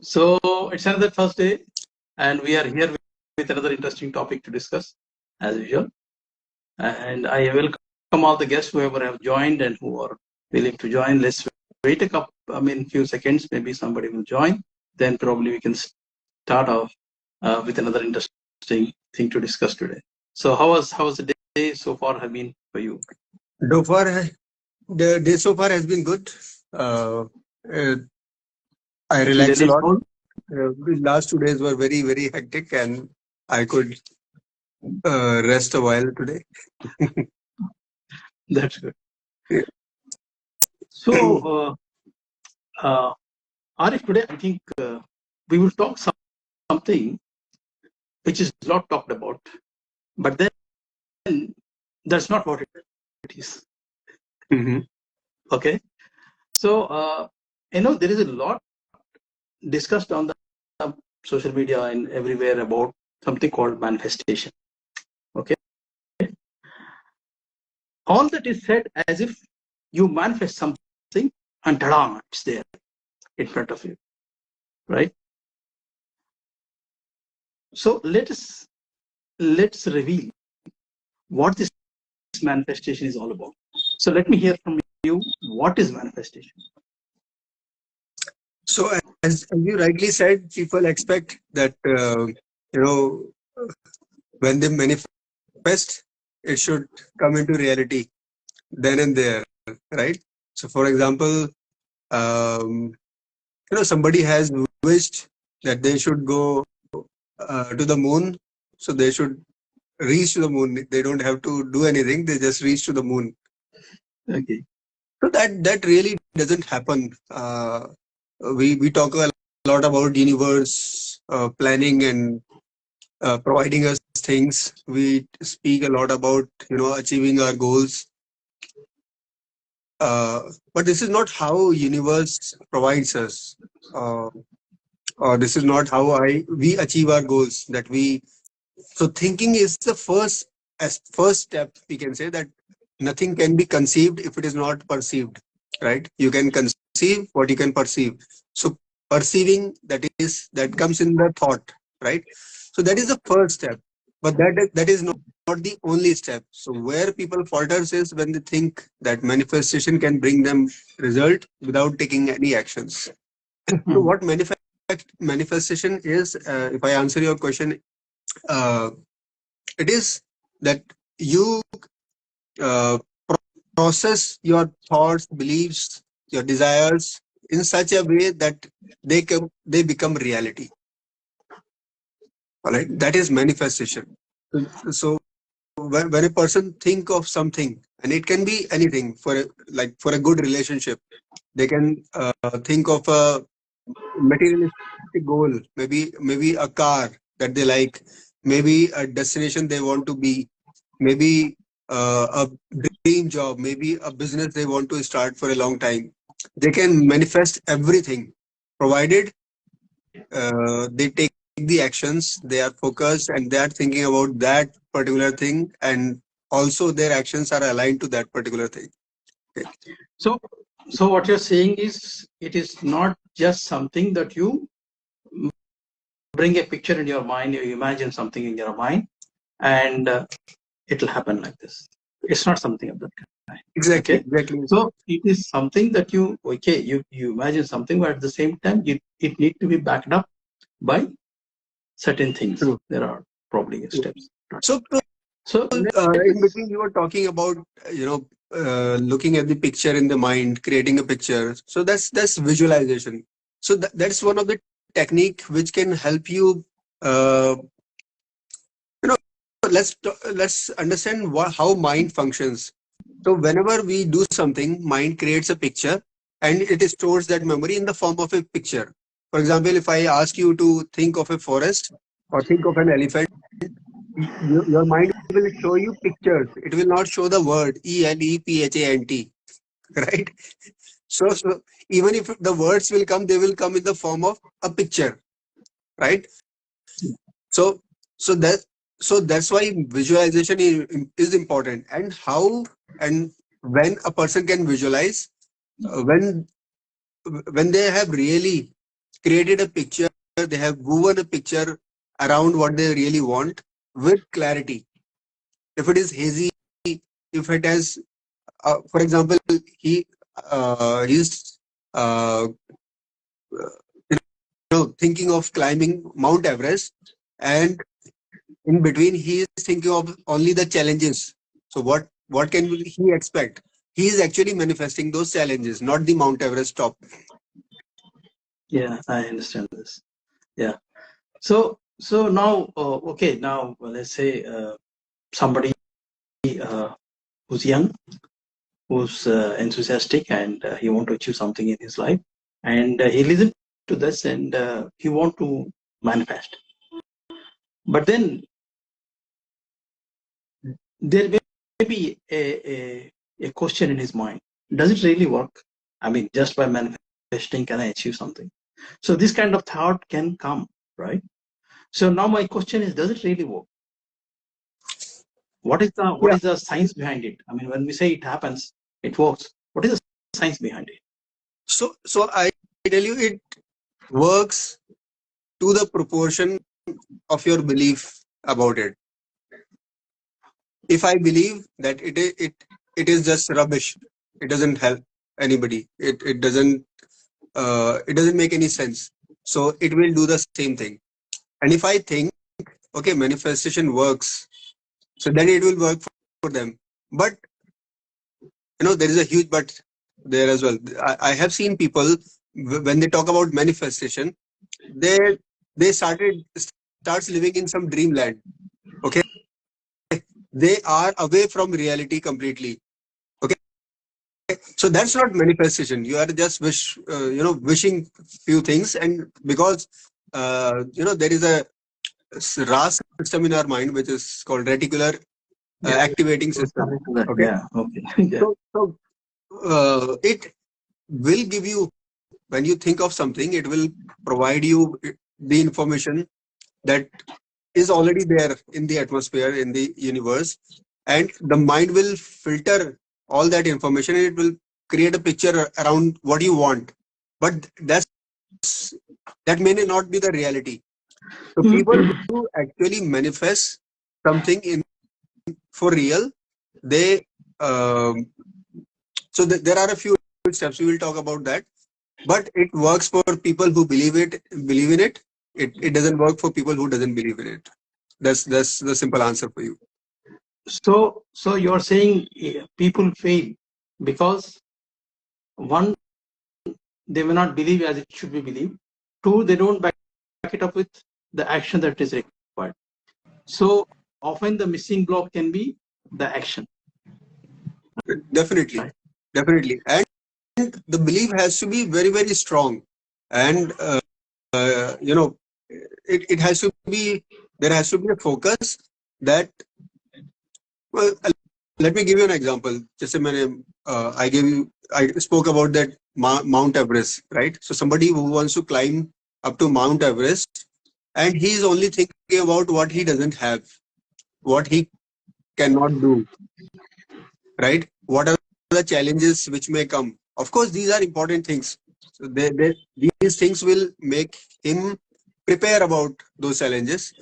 So it's another Thursday, and we are here with another interesting topic to discuss, as usual. And I welcome all the guests, whoever have joined and who are willing to join. Let's wait few seconds. Maybe somebody will join. Then probably we can start off with another interesting thing to discuss today. So how was the day so far have been for you? So far, the day so far has been good. I relaxed a lot. The last 2 days were very, very hectic, and I could rest a while today. That's good. Yeah. So, Arif, today I think we will talk something which is not talked about, but then that's not what it is. Mm-hmm. Okay, so there is a lot discussed on the social media and everywhere about something called manifestation. Okay, all that is said as if you manifest something and ta-da, it's there in front of you, right? So let's reveal what this manifestation is all about. So let me hear from you, what is manifestation? So as you rightly said, people expect that when they manifest, it should come into reality then and there, right? So for example, somebody has wished that they should go to the moon, so they should reach to the moon. They don't have to do anything, they just reach to the moon. Okay. So that really doesn't happen. We talk a lot about universe planning and providing us things. We speak a lot about achieving our goals. But this is not how universe provides us. Or this is not how we achieve our goals. So thinking is the first step. We can say that nothing can be conceived if it is not perceived, right? You can conceive what you can perceive. So perceiving, that comes in the thought, right? So that is the first step, but that is not the only step. So where people falters is when they think that manifestation can bring them result without taking any actions. So what manifestation is, if I answer your question, uh, it is that you uh, process your thoughts, beliefs, your desires in such a way that they become reality. All right, that is manifestation. So when a person think of something, and it can be anything, for a good relationship, they can think of a materialistic goal, maybe a car that they like, maybe a destination they want to be, maybe a dream job, maybe a business they want to start for a long time. They can manifest everything, provided they take the actions, they are focused, and they are thinking about that particular thing, and also their actions are aligned to that particular thing. Okay. So what you're saying is, it is not just something that you bring a picture in your mind, you imagine something in your mind, and it'll happen like this. It's not something of that kind. Exactly. Okay. So it is something that you imagine something, but at the same time, it needs to be backed up by certain things. True. There are probably steps. So in between, you were talking about looking at the picture in the mind, creating a picture. So that's visualization. So that's one of the technique which can help you. Let's understand how mind functions. So whenever we do something, mind creates a picture, and it stores that memory in the form of a picture. For example, if I ask you to think of a forest or think of an elephant, your mind will show you pictures. It will not show the word ELEPHANT, right? So even if the words will come, they will come in the form of a picture, right? So so that so that's why visualization is important. And how and when a person can visualize, when they have really created a picture, they have woven a picture around what they really want with clarity. If it is hazy, if it has, for example, he's thinking of climbing Mount Everest, and in between he is thinking of only the challenges. So what can he expect? He is actually manifesting those challenges, not the Mount Everest top. Yeah, I understand this. Yeah. So now, okay, now let's say somebody who's young, who's enthusiastic, and he want to achieve something in his life, and he listen to this, and he want to manifest. But then there may be a question in his mind: does it really work? I mean, just by manifesting, can I achieve something? So this kind of thought can come, right? So now my question is: does it really work? What Yeah. is the science behind it? I mean, when we say it happens, it works. What is the science behind it? So I tell you, it works to the proportion of your belief about it. If I believe that it is just rubbish, it doesn't help anybody. It doesn't make any sense. So it will do the same thing. And if I think, okay, manifestation works, so then it will work for them. But there is a huge but there as well. I have seen people when they talk about manifestation, they they starts living in some dreamland. Okay, they are away from reality completely. Okay, so that's not manifestation. You are just wishing few things, and because there is a RAS system in our mind which is called reticular Yeah, activating let's come system. into that. Okay, Yeah, okay. Yeah. so it will give you, when you think of something, it will provide you the information that is already there in the atmosphere, in the universe, and the mind will filter all that information, and it will create a picture around what you want. But that may not be the reality. So people who actually manifest something in for real, they um, there are a few steps, we will talk about that. But it works for people who believe in it. It doesn't work for people who doesn't believe in it. That's the simple answer for you. So you're saying people fail because one, they may not believe as it should be believed. Two, they don't back it up with the action that is required. So often the missing block can be the action, Definitely, right? definitely, and the belief has to be very very strong, and it has to be, there has to be a focus that, well, let me give you an example. Just a minute, I spoke about that Mount Everest, right? So somebody who wants to climb up to Mount Everest, and he is only thinking about what he doesn't have, what he cannot do, right? What are the challenges which may come? Of course, these are important things. So these things will make him prepare about those challenges.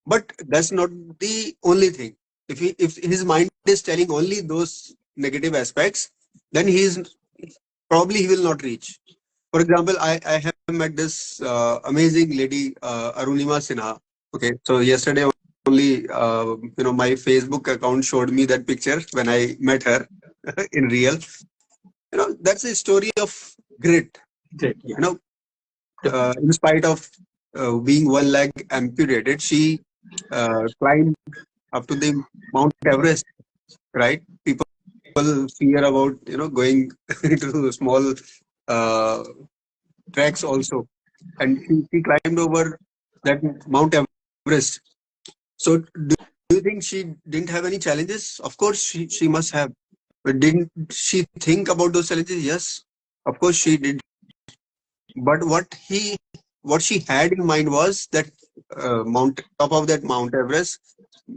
But that's not the only thing. If his mind is telling only those negative aspects, then he will not reach. For example, I have met this amazing lady, Arunima Sinha. Okay, so yesterday only, my Facebook account showed me that picture when I met her in real. That's a story of grit. Great. Yeah. You know, Definitely. in spite of being one leg amputated, she climbed up to the Mount Everest. Right? People fear about going to small uh, tracks also, and she climbed over that Mount Everest. So do you think she didn't have any challenges? Of course, she must have. But didn't she think about those challenges? Yes, of course she did. But what she had in mind was that mount top of that Mount Everest,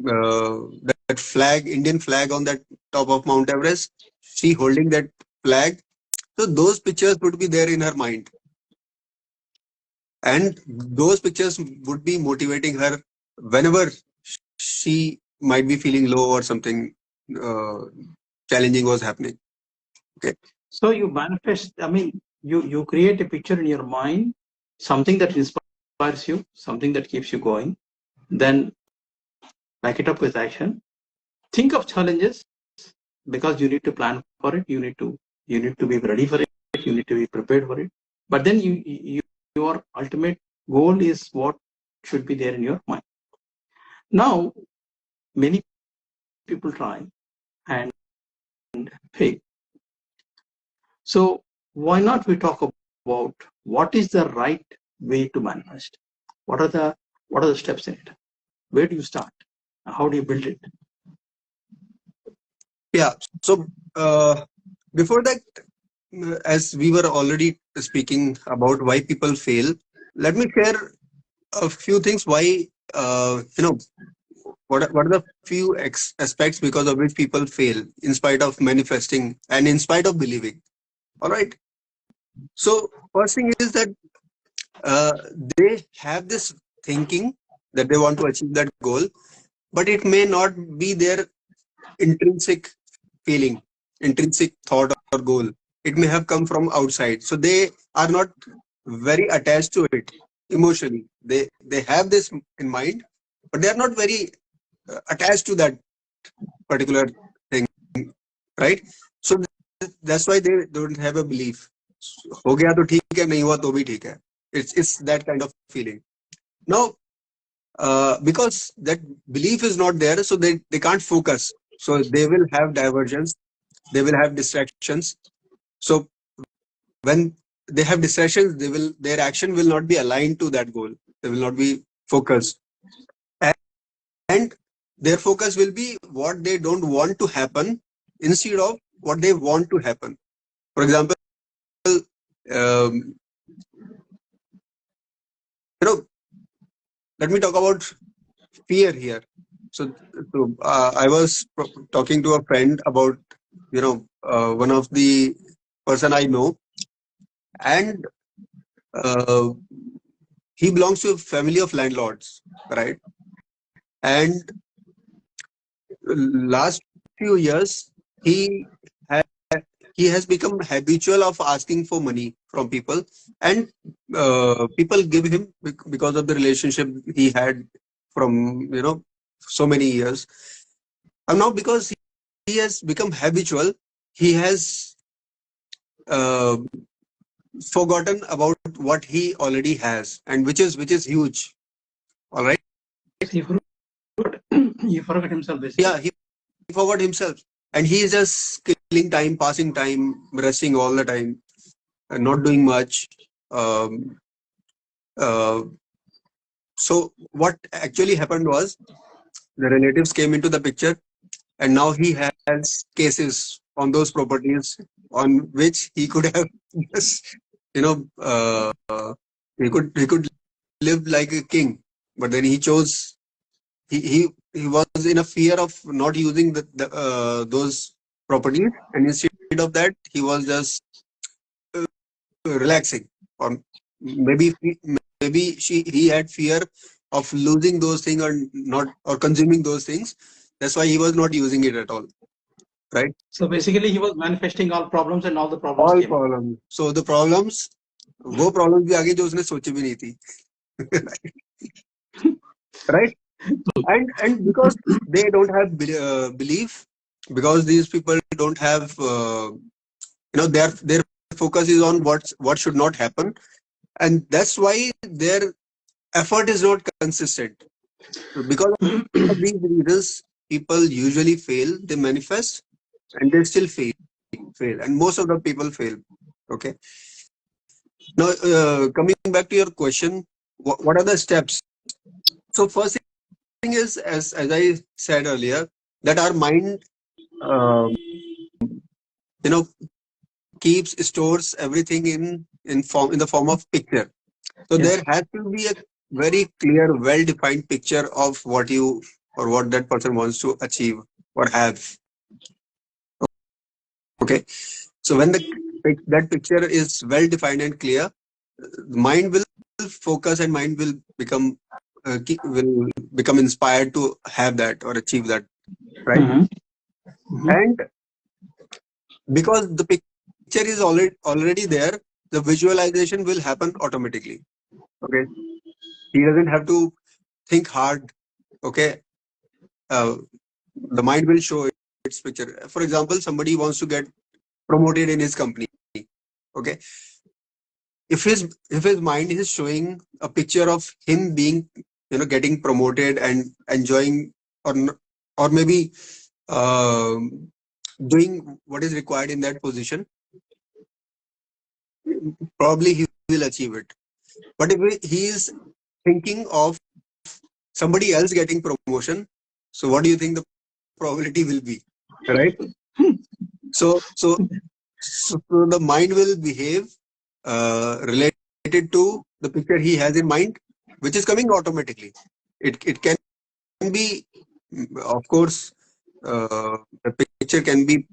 uh, that flag, Indian flag on that top of Mount Everest. She holding that flag. So those pictures would be there in her mind. and those pictures would be motivating her whenever she might be feeling low or something uh, challenging was happening. Okay. So you manifest, I mean, you create a picture in your mind, something that inspires you, something that keeps you going, then back it up with action. Think of challenges because you need to plan for it. You need to be ready for it. You need to be prepared for it. But then your ultimate goal is what should be there in your mind. Now, many people try and fail. So why not we talk about what is the right way to manifest? What are the steps in it? Where do you start? How do you build it? Yeah. So before that, as we were already speaking about why people fail, let me share a few things why what are the few aspects because of which people fail in spite of manifesting and in spite of believing. All right. So first thing is that uh, they have this thinking that they want to achieve that goal, but it may not be their intrinsic feeling, intrinsic thought or goal. It may have come from outside, so they are not very attached to it emotionally. They have this in mind, but they are not very attached to that particular thing, right? So that's why they don't have a belief. हो गया तो ठीक है, नहीं हुआ तो भी ठीक है. It's that kind of feeling. Now, because that belief is not there, so they can't focus. So they will have diversions, they will have distractions. So when they have distractions, their action will not be aligned to that goal. They will not be focused, and their focus will be what they don't want to happen instead of what they want to happen. For example, um, you know, let me talk about fear here. So I was talking to a friend about one of the person I know, and uh, he belongs to a family of landlords, right? And last few years, he ha- he has become habitual of asking for money from people, and people give him because of the relationship he had from so many years. And now because he has become habitual, he has uh, forgotten about what he already has, and which is huge. All right. He forgot, he forgot himself basically. Yeah, he forgot himself, and he is just killing time, passing time, resting all the time, and not doing much. Um, uh, so what actually happened was the relatives came into the picture, and now he has cases on those properties on which he could have just you know he could live like a king, but then he chose he was in a fear of not using those properties, and instead of that he was just relaxing, or maybe he had fear of losing those things or not, or consuming those things. That's why he was not using it at all, right? So basically, he was manifesting all problems, and all the problems All came up. problems. So the problems, वो problems भी आगे जो उसने सोची भी नहीं थी. Right? And because they don't have belief, because these people don't have their focus is on what should not happen, and that's why their effort is not consistent. So because of these reasons, people usually fail. They manifest and they still fail, and most of the people fail. Okay. Now, coming back to your question, what are the steps? So first thing is, as I said earlier, that our mind, um, you know, keeps stores everything in the form of picture. So Yes. there has to be a very clear, well-defined picture of what you or what that person wants to achieve or have. Okay. So when that picture is well defined and clear, the mind will focus and mind will become will become inspired to have that or achieve that, right? Mm-hmm. Mm-hmm. And because the picture is already there, the visualization will happen automatically. Okay, he doesn't have to think hard. Okay, uh, the mind will show its picture. For example, somebody wants to get promoted in his company. Okay, if his mind is showing a picture of him being, getting promoted and enjoying, or maybe um, doing what is required in that position, probably he will achieve it. But if he is thinking of somebody else getting promotion, so what do you think the probability will be, right? So so so, so the mind will behave related to the picture he has in mind, which is coming automatically. It can be, of course, the picture can be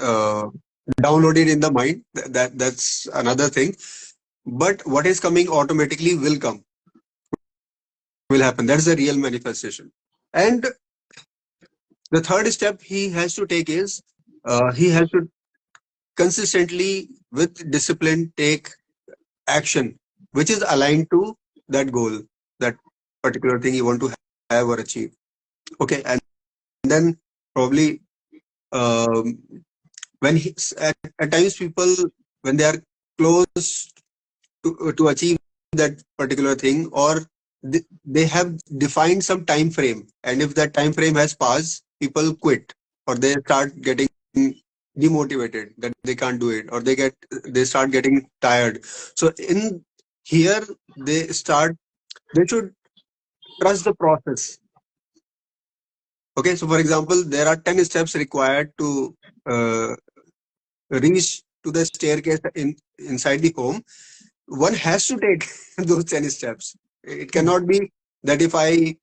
uh, downloaded in the mind. That's another thing. But what is coming automatically will happen. That's the real manifestation. And the third step he has to take is he has to consistently, with discipline, take action which is aligned to that goal, that particular thing you want to have or achieve. Okay, and then probably, um, at times people, when they are close to achieve that particular thing, or they have defined some time frame, and if that time frame has passed, people quit, or they start getting demotivated that they can't do it, or they start getting tired. So in here they should trust the process. Okay, so for example, there are 10 steps required to uh, reach to the staircase inside the home. One has to take those 10 steps. It cannot be that if I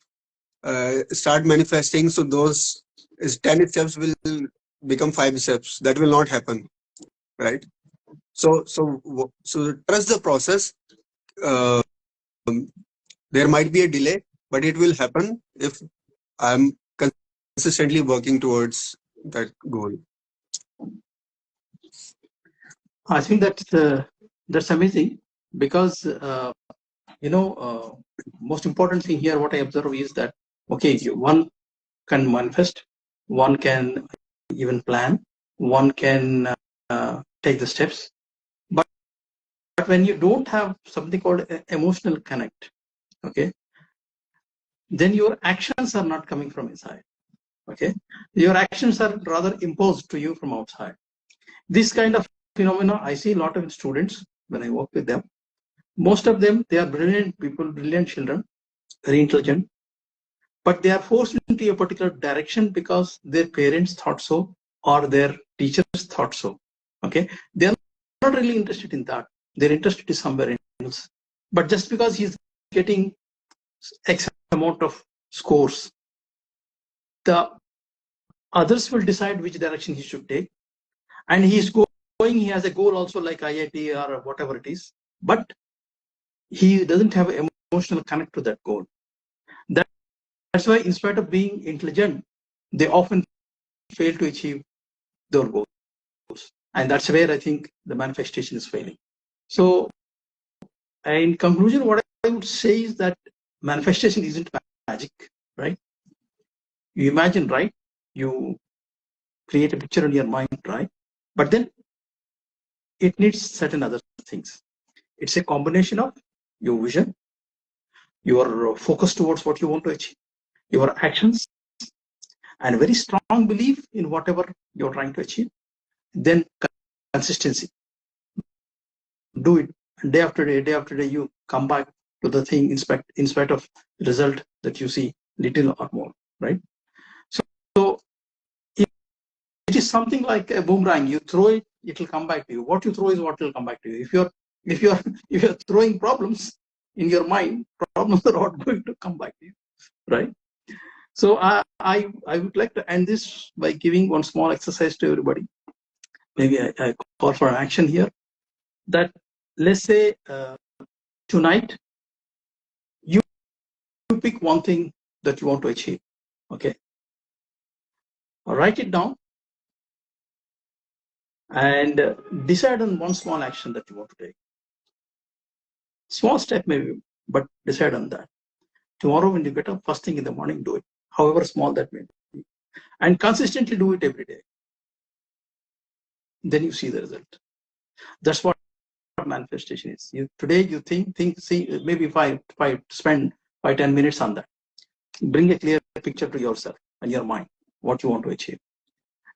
start manifesting, so those 10 steps will become 5 steps. That will not happen, right? So trust the process. Uh, there might be a delay, but it will happen if I'm consistently working towards that goal. I think that's amazing because most important thing here, what I observe is that okay, one can manifest, one can even plan, one can take the steps, but when you don't have something called emotional connect, okay, then your actions are not coming from inside. Okay, your actions are rather imposed to you from outside. This kind of phenomena I see a lot of students when I work with them. Most of them, they are brilliant people, brilliant children, very intelligent, but they are forced into a particular direction because their parents thought so or their teachers thought so. Okay, they are not really interested in that. They're interested in somewhere else. But just because he's getting X amount of scores, the others will decide which direction he should take, and he's going. He has a goal also like IIT or whatever it is, but he doesn't have an emotional connect to that goal. That's why, in spite of being intelligent, they often fail to achieve their goals. And that's where I think the manifestation is failing. So, in conclusion, what I would say is that manifestation isn't magic, right? You imagine, right? You create a picture in your mind, right? But then it needs certain other things. It's a combination of your vision, your focus towards what you want to achieve, your actions, and very strong belief in whatever you're trying to achieve. Then consistency. Do it day after day. You come back to the thing in spite of result that you see little or more, right? So it is something like a boomerang. You throw it, it will come back to you. What you throw is what will come back to you. If you're throwing problems in your mind, problems are not going to come back to you, right? So I would like to end this by giving one small exercise to everybody. Maybe I call for an action here. That let's say tonight, you pick one thing that you want to achieve. Okay. Write it down and decide on one small action that you want to take. Small step maybe, but decide on that. Tomorrow when you get up first thing in the morning, do it, however small that may be, and consistently do it every day. Then you see the result. That's what manifestation is. Today you think, see, maybe if I spend 5-10 minutes on that, bring a clear picture to yourself and your mind, what you want to achieve.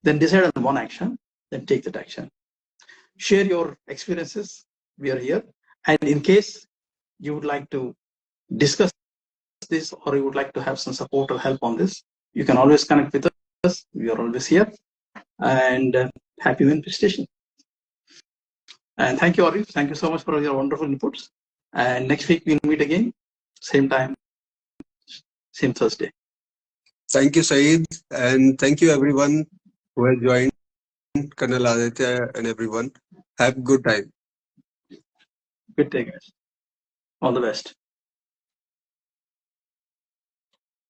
Then decide on one action, then take that action. Share your experiences. We are here. And in case you would like to discuss this or you would like to have some support or help on this, you can always connect with us. We are always here. And happy manifestation. And thank you, Arif. Thank you so much for your wonderful inputs. And next week we'll meet again, same time, same Thursday. Thank you, Saeed. And thank you, everyone who has joined, Colonel Aditya and everyone. Have a good time. Good day, guys. All the best.